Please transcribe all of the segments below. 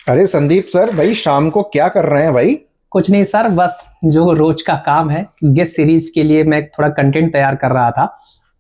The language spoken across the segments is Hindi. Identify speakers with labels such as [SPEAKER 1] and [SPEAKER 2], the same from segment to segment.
[SPEAKER 1] अरे संदीप सर, भाई शाम को क्या कर रहे हैं भाई?
[SPEAKER 2] कुछ नहीं सर, बस जो रोज का काम है, गेस्ट सीरीज के लिए मैं थोड़ा कंटेंट तैयार कर रहा था।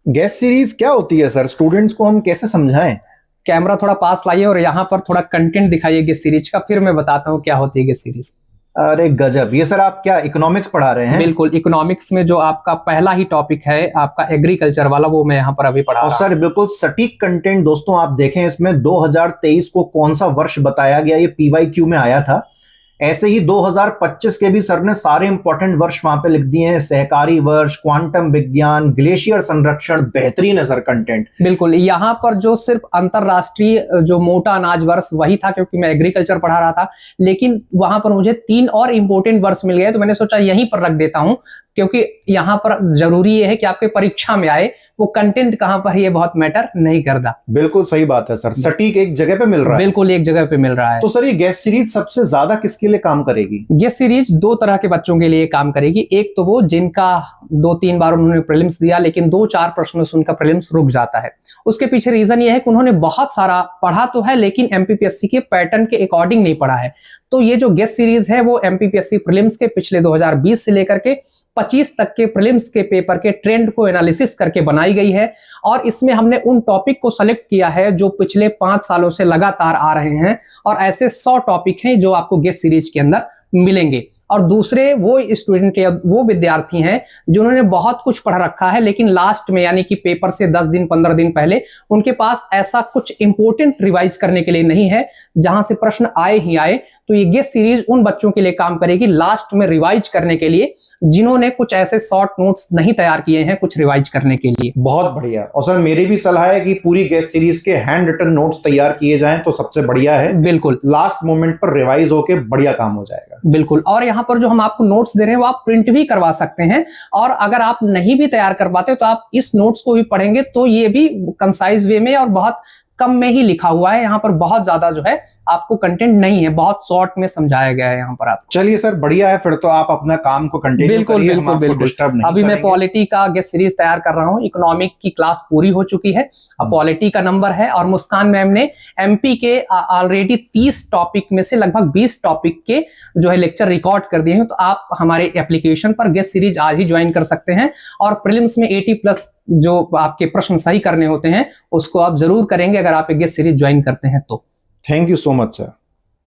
[SPEAKER 1] गेस्ट सीरीज क्या होती है सर? स्टूडेंट्स को हम कैसे समझाएं?
[SPEAKER 2] कैमरा थोड़ा पास लाइए और यहाँ पर थोड़ा कंटेंट दिखाइए गेस्ट सीरीज का, फिर मैं बताता हूँ क्या होती है गेस्ट सीरीज।
[SPEAKER 1] अरे गजब! ये सर आप क्या इकोनॉमिक्स पढ़ा रहे हैं?
[SPEAKER 2] बिल्कुल, इकोनॉमिक्स में जो आपका पहला ही टॉपिक है आपका एग्रीकल्चर वाला, वो मैं यहाँ पर अभी पढ़ा
[SPEAKER 1] और
[SPEAKER 2] रहा
[SPEAKER 1] सर बिल्कुल सटीक कंटेंट। दोस्तों आप देखें, इसमें 2023 को कौन सा वर्ष बताया गया, ये पीवाईक्यू में आया था। ऐसे ही 2025 के भी सर ने सारे इंपॉर्टेंट वर्ष वहां पे लिख दिए हैं। सहकारी वर्ष, क्वांटम विज्ञान, ग्लेशियर संरक्षण। बेहतरीन है सर कंटेंट।
[SPEAKER 2] बिल्कुल, यहाँ पर जो सिर्फ अंतरराष्ट्रीय जो मोटा अनाज वर्ष वही था, क्योंकि मैं एग्रीकल्चर पढ़ा रहा था, लेकिन वहां पर मुझे 3 और इंपॉर्टेंट वर्ष मिल गए, तो मैंने सोचा यहीं पर रख देता हूं, क्योंकि यहाँ पर जरूरी ये है कि आपके परीक्षा में आए वो कंटेंट कहां पर, ये बहुत मैटर नहीं करता।
[SPEAKER 1] बिल्कुल सही बात है सर, सटीक एक जगह पे मिल रहा है।
[SPEAKER 2] बिल्कुल एक जगह पे मिल रहा है।
[SPEAKER 1] तो सर ये गेस्ट सीरीज सबसे ज्यादा किसके लिए काम करेगी?
[SPEAKER 2] गेस्ट सीरीज 2 तरह के बच्चों के लिए काम करेगी। एक तो वो जिनका 2-3 बार उन्होंने प्रीलिम्स दिया, लेकिन 2-4 प्रश्नों से उनका प्रीलिम्स रुक जाता है। उसके पीछे रीजन ये है कि उन्होंने बहुत सारा पढ़ा तो है, लेकिन एमपीपीएससी के पैटर्न के अकॉर्डिंग नहीं पढ़ा है। तो ये जो गेस्ट सीरीज है वो एमपीपीएससी प्रीलिम्स के पिछले 2020 से लेकर के 25 तक के प्रीलिम्स के पेपर के ट्रेंड को एनालिसिस करके बनाई गई है। और इसमें हमने उन टॉपिक को सेलेक्ट किया है जो पिछले 5 सालों से लगातार आ रहे हैं, और ऐसे 100 टॉपिक हैं जो आपको गेस्ट सीरीज के अंदर मिलेंगे। और दूसरे वो स्टूडेंट या वो विद्यार्थी हैं जिन्होंने बहुत कुछ पढ़ रखा है, लेकिन लास्ट में यानी कि पेपर से 10 दिन 15 दिन पहले उनके पास ऐसा कुछ इंपॉर्टेंट रिवाइज करने के लिए नहीं है जहां से प्रश्न आए ही आए। तो ये गेस्ट सीरीज उन बच्चों के लिए काम करेगी लास्ट में रिवाइज करने के लिए, जिन्होंने कुछ ऐसे शॉर्ट नोट्स नहीं तैयार किए हैं कुछ रिवाइज करने के लिए।
[SPEAKER 1] बहुत बढ़िया। और सर मेरी भी सलाह है कि पूरी गेस्ट सीरीज के हैंड रिटन नोट्स तैयार किए जाएं तो सबसे बढ़िया है।
[SPEAKER 2] बिल्कुल,
[SPEAKER 1] लास्ट मोमेंट पर रिवाइज होके बढ़िया काम हो जाएगा।
[SPEAKER 2] बिल्कुल। और यहाँ पर जो हम आपको नोट्स दे रहे हैं वो आप प्रिंट भी करवा सकते हैं, और अगर आप नहीं भी तैयार कर पाते तो आप इस नोट्स को भी पढ़ेंगे तो ये भी कंसाइज वे में और बहुत कम में ही लिखा हुआ है। यहाँ पर बहुत ज्यादा जो है आपको कंटेंट नहीं है, बहुत शॉर्ट में समझाया गया है यहाँ पर आपको।
[SPEAKER 1] चलिए सर बढ़िया है, फिर तो आप अपना काम को कंटिन्यू करिए, हम आपको डिस्टर्ब नहीं
[SPEAKER 2] अभी मैं
[SPEAKER 1] करेंगे।
[SPEAKER 2] पॉलिटी का गेस्ट सीरीज तैयार कर रहा हूँ। इकोनॉमिक की क्लास पूरी हो चुकी है, अब पॉलिटी का नंबर है। और मुस्कान मैम ने एमपी के ऑलरेडी 30 टॉपिक में से लगभग 20 टॉपिक के जो है लेक्चर रिकॉर्ड कर दिए हैं। तो आप हमारे एप्लीकेशन पर गेस्ट सीरीज आज ही ज्वाइन कर सकते हैं, और प्रीलिम्स में 80+ जो आपके प्रश्न सही करने होते हैं उसको आप जरूर करेंगे अगर आप गेस्ट सीरीज ज्वाइन करते हैं तो।
[SPEAKER 1] Thank you so much sir.